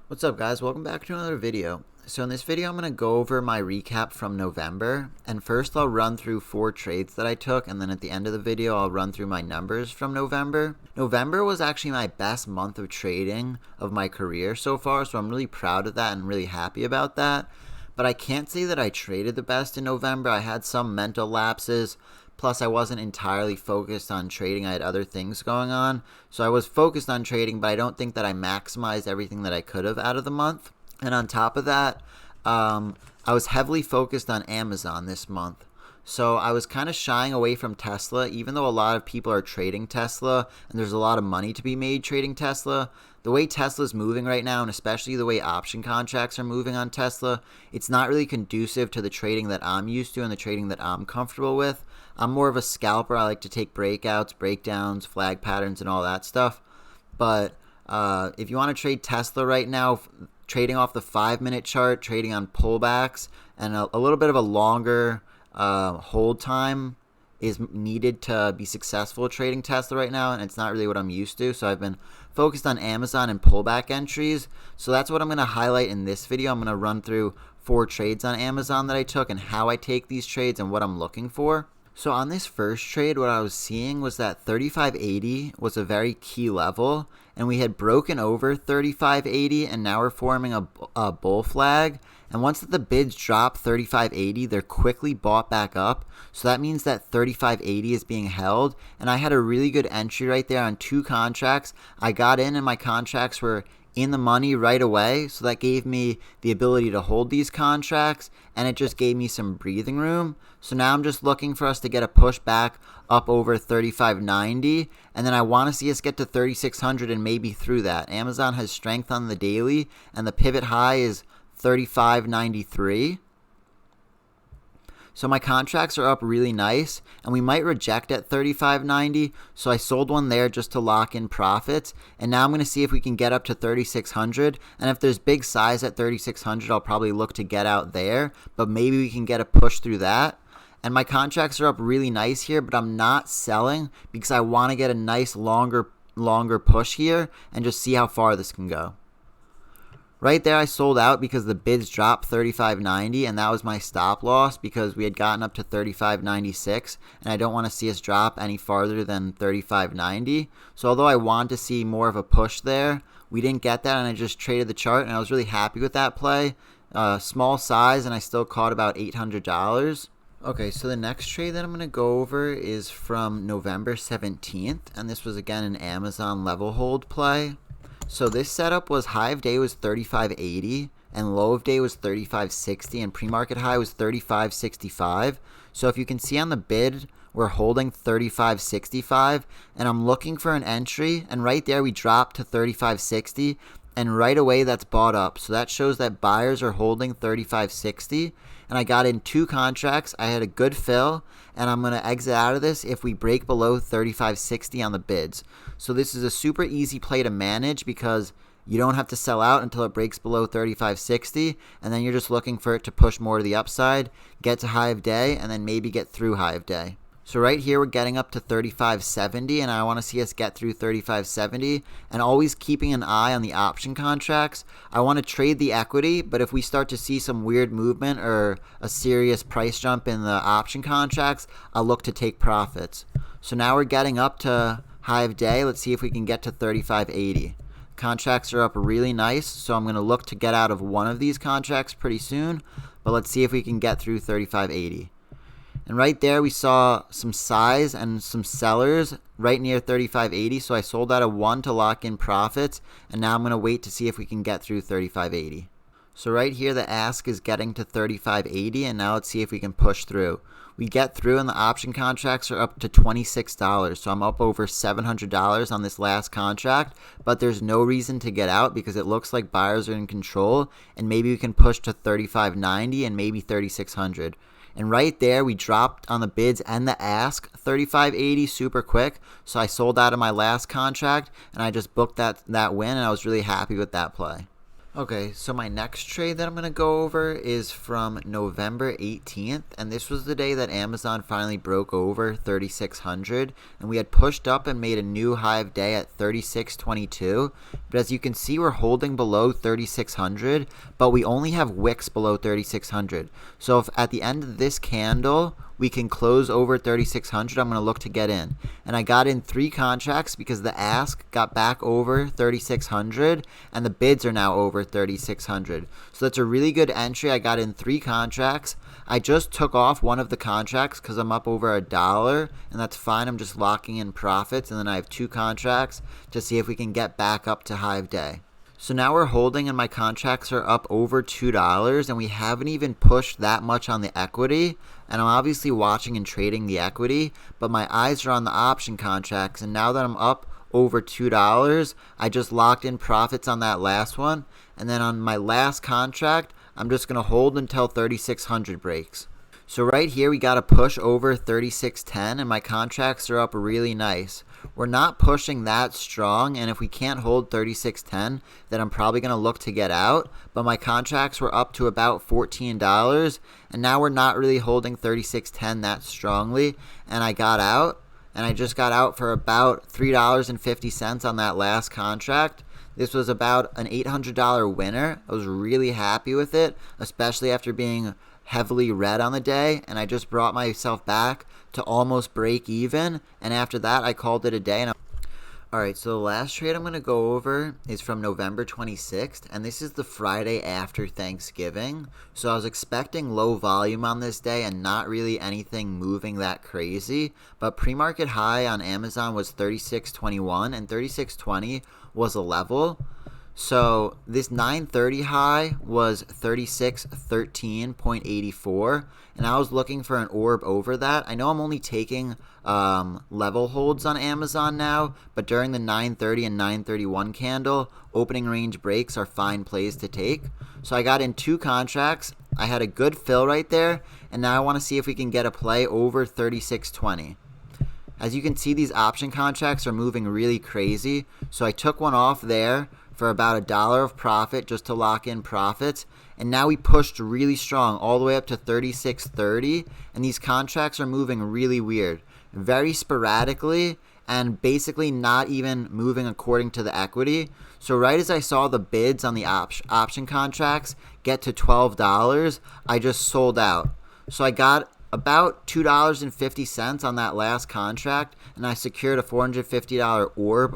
What's up, guys? Welcome back to another video. So in this video, I'm going to go over my recap from November, and first I'll run through 4 trades that I took, and then at the end of the video, I'll run through my numbers from November. November was actually my best month of trading of my career so far, so I'm really proud of that and really happy about that. But I can't say that I traded the best in November. I had some mental lapses. Plus, I wasn't entirely focused on trading. I had other things going on. So I was focused on trading, but I don't think that I maximized everything that I could have out of the month. And on top of that, I was heavily focused on Amazon this month. So I was kind of shying away from Tesla, even though a lot of people are trading Tesla and there's a lot of money to be made trading Tesla. The way Tesla's moving right now, and especially the way option contracts are moving on Tesla, it's not really conducive to the trading that I'm used to and the trading that I'm comfortable with. I'm more of a scalper. I like to take breakouts, breakdowns, flag patterns, and all that stuff. But if you want to trade Tesla right now, trading off the 5-minute chart, trading on pullbacks, and a little bit of a longer hold time is needed to be successful trading Tesla right now, and it's not really what I'm used to. So I've been focused on Amazon and pullback entries. So that's what I'm going to highlight in this video. I'm going to run through 4 trades on Amazon that I took and how I take these trades and what I'm looking for. So on this first trade, what I was seeing was that 3580 was a very key level, and we had broken over 3580, and now we're forming a bull flag. And once the bids drop 3580, they're quickly bought back up. So that means that 3580 is being held, and I had a really good entry right there on 2 contracts. I got in, and my contracts were in the money right away, so that gave me the ability to hold these contracts, and it just gave me some breathing room. So now I'm just looking for us to get a push back up over 3590, and then I want to see us get to 3600 and maybe through that. Amazon has strength on the daily, and the pivot high is 3593. So my contracts are up really nice, and we might reject at 35.90, so I sold one there just to lock in profits, and now I'm going to see if we can get up to 3600, and if there's big size at 3600, I'll probably look to get out there, but maybe we can get a push through that. And my contracts are up really nice here, but I'm not selling because I want to get a nice longer push here and just see how far this can go. Right there, I sold out because the bids dropped 35.90, and that was my stop loss because we had gotten up to 35.96, and I don't want to see us drop any farther than 35.90. So although I want to see more of a push there, we didn't get that, and I just traded the chart, and I was really happy with that play. Small size, and I still caught about $800. Okay, so the next trade that I'm going to go over is from November 17th, and this was again an Amazon level hold play. So this setup was high of day was 35.80 and low of day was 35.60 and pre-market high was 35.65. So if you can see on the bid, we're holding 35.65 and I'm looking for an entry, and right there we dropped to 35.60 and right away that's bought up. So that shows that buyers are holding 35.60, and I got in 2 contracts. I had a good fill, and I'm going to exit out of this if we break below 35.60 on the bids. So this is a super easy play to manage because you don't have to sell out until it breaks below 35.60, and then you're just looking for it to push more to the upside, get to high of day, and then maybe get through high of day. So right here, we're getting up to 35.70, and I want to see us get through 35.70, and always keeping an eye on the option contracts. I want to trade the equity, but if we start to see some weird movement or a serious price jump in the option contracts, I'll look to take profits. So now we're getting up to high of day. Let's see if we can get to 35.80. Contracts are up really nice, so I'm going to look to get out of one of these contracts pretty soon, but let's see if we can get through 35.80. And right there, we saw some size and some sellers right near 35.80. So I sold out of one to lock in profits. And now I'm going to wait to see if we can get through 35.80. So right here, the ask is getting to 35.80. And now let's see if we can push through. We get through, and the option contracts are up to $26. So I'm up over $700 on this last contract. But there's no reason to get out because it looks like buyers are in control. And maybe we can push to 35.90 and maybe 3600. And right there, we dropped on the bids and the ask 35.80 super quick. So I sold out of my last contract, and I just booked that win, and I was really happy with that play. Okay, so my next trade that I'm going to go over is from November 18th, and this was the day that Amazon finally broke over 3,600, and we had pushed up and made a new high of day at 36.22, but as you can see, we're holding below 3,600, but we only have wicks below 3,600, so if at the end of this candle, we can close over 3,600, I'm going to look to get in. And I got in 3 contracts because the ask got back over 3,600 and the bids are now over 3,600. So that's a really good entry. I got in 3 contracts. I just took off one of the contracts because I'm up over $1, and that's fine. I'm just locking in profits, and then I have 2 contracts to see if we can get back up to high of day. So now we're holding and my contracts are up over $2 and we haven't even pushed that much on the equity. And I'm obviously watching and trading the equity, but my eyes are on the option contracts. And now that I'm up over $2, I just locked in profits on that last one. And then on my last contract, I'm just going to hold until 3,600 breaks. So right here, we got to push over 36.10 and my contracts are up really nice. We're not pushing that strong, and if we can't hold 36.10, then I'm probably going to look to get out. But my contracts were up to about $14, and now we're not really holding 36.10 that strongly, and I got out, and I just got out for about $3.50 on that last contract. This was about an $800 winner. I was really happy with it, especially after being heavily red on the day, and I just brought myself back to almost break even, and after that I called it a day. Alright, so the last trade I'm going to go over is from November 26th, and this is the Friday after Thanksgiving. So I was expecting low volume on this day and not really anything moving that crazy, but pre-market high on Amazon was 36.21 and 36.20 was a level. So this 930 high was 3613.84, and I was looking for an orb over that. I know I'm only taking level holds on Amazon now, but during the 930 and 931 candle, opening range breaks are fine plays to take. So I got in 2 contracts. I had a good fill right there, and now I want to see if we can get a play over 3620. As you can see, these option contracts are moving really crazy, so I took one off there for about $1 of profit just to lock in profits, and now we pushed really strong all the way up to 36.30, and these contracts are moving really weird, very sporadically, and basically not even moving according to the equity. So right as I saw the bids on the option contracts get to $12, I just sold out. So I got about $2.50 on that last contract, and I secured a $450 orb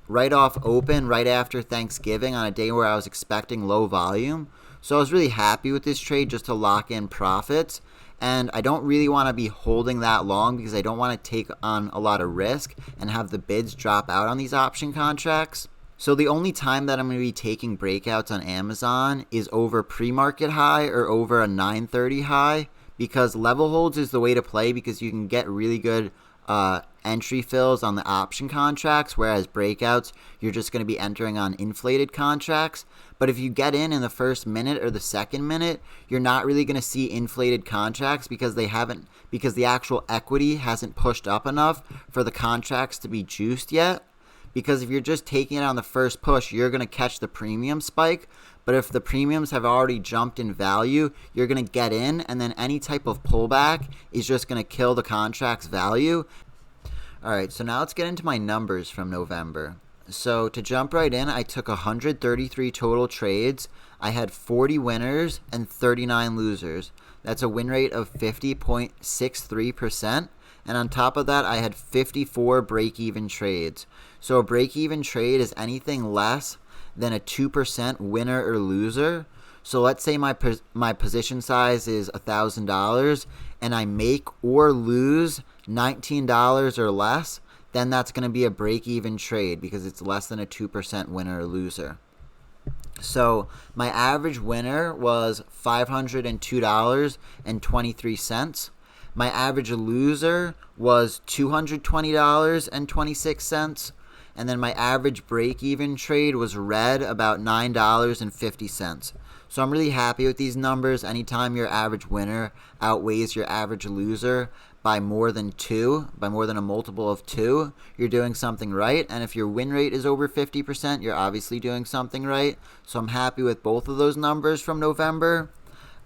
right off open right after Thanksgiving on a day where I was expecting low volume. So I was really happy with this trade just to lock in profits, and I don't really want to be holding that long because I don't want to take on a lot of risk and have the bids drop out on these option contracts. So the only time that I'm going to be taking breakouts on Amazon is over pre-market high or over a 930 high, because level holds is the way to play because you can get really good entry fills on the option contracts, whereas breakouts, you're just going to be entering on inflated contracts. But if you get in the first minute or the second minute, you're not really going to see inflated contracts because the actual equity hasn't pushed up enough for the contracts to be juiced yet. Because if you're just taking it on the first push, you're going to catch the premium spike. But if the premiums have already jumped in value, you're going to get in, and then any type of pullback is just going to kill the contract's value. Alright, so now let's get into my numbers from November. So to jump right in, I took 133 total trades. I had 40 winners and 39 losers. That's a win rate of 50.63%. And on top of that, I had 54 break-even trades. So a break-even trade is anything less than a 2% winner or loser. So let's say my position size is $1,000 and I make or lose $19 or less, then that's going to be a break-even trade because it's less than a 2% winner or loser. So my average winner was $502.23. My average loser was $220.26. And then my average break-even trade was red, about $9.50. So I'm really happy with these numbers. Anytime your average winner outweighs your average loser by more than a multiple of 2, you're doing something right. And if your win rate is over 50%, you're obviously doing something right. So I'm happy with both of those numbers from November.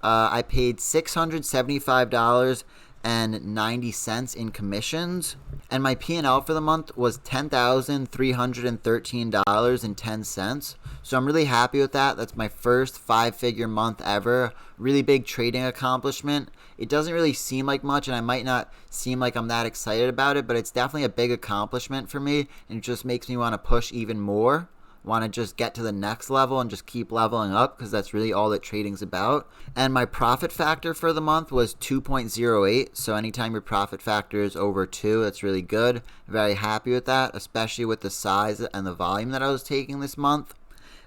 I paid $675.90 in commissions, and my PnL for the month was $10,313.10. So I'm really happy with that. That's my first 5-figure month ever. Really big trading accomplishment. It doesn't really seem like much, and I might not seem like I'm that excited about it, but it's definitely a big accomplishment for me, and it just makes me want to push even more. Want to just get to the next level and just keep leveling up, because that's really all that trading's about. And my profit factor for the month was 2.08. So anytime your profit factor is over 2, that's really good. Very happy with that, especially with the size and the volume that I was taking this month.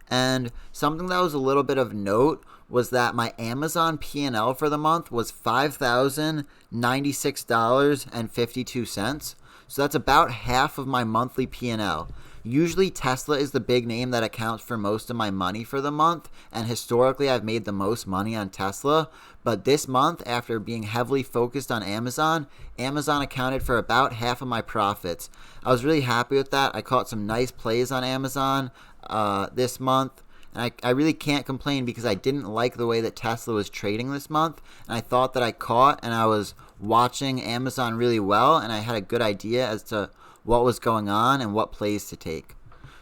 And something that was a little bit of note was that my Amazon PnL for the month was $5,096.52. So that's about half of my monthly PnL. Usually Tesla is the big name that accounts for most of my money for the month, and historically I've made the most money on Tesla. But this month, after being heavily focused on Amazon accounted for about half of my profits. I was really happy with that. I caught some nice plays on Amazon this month, and I really can't complain, because I didn't like the way that Tesla was trading this month, and I thought that I caught, and I was watching Amazon really well, and I had a good idea as to what was going on and what plays to take.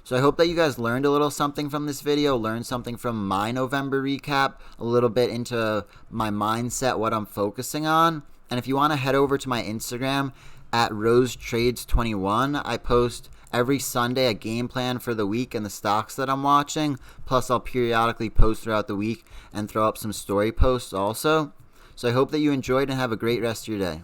So I hope that you guys learned a little something from this video, learned something from my November recap, a little bit into my mindset, what I'm focusing on. And if you want to head over to my Instagram at RoseTrades21, I post every Sunday a game plan for the week and the stocks that I'm watching. Plus I'll periodically post throughout the week and throw up some story posts also. So I hope that you enjoyed and have a great rest of your day.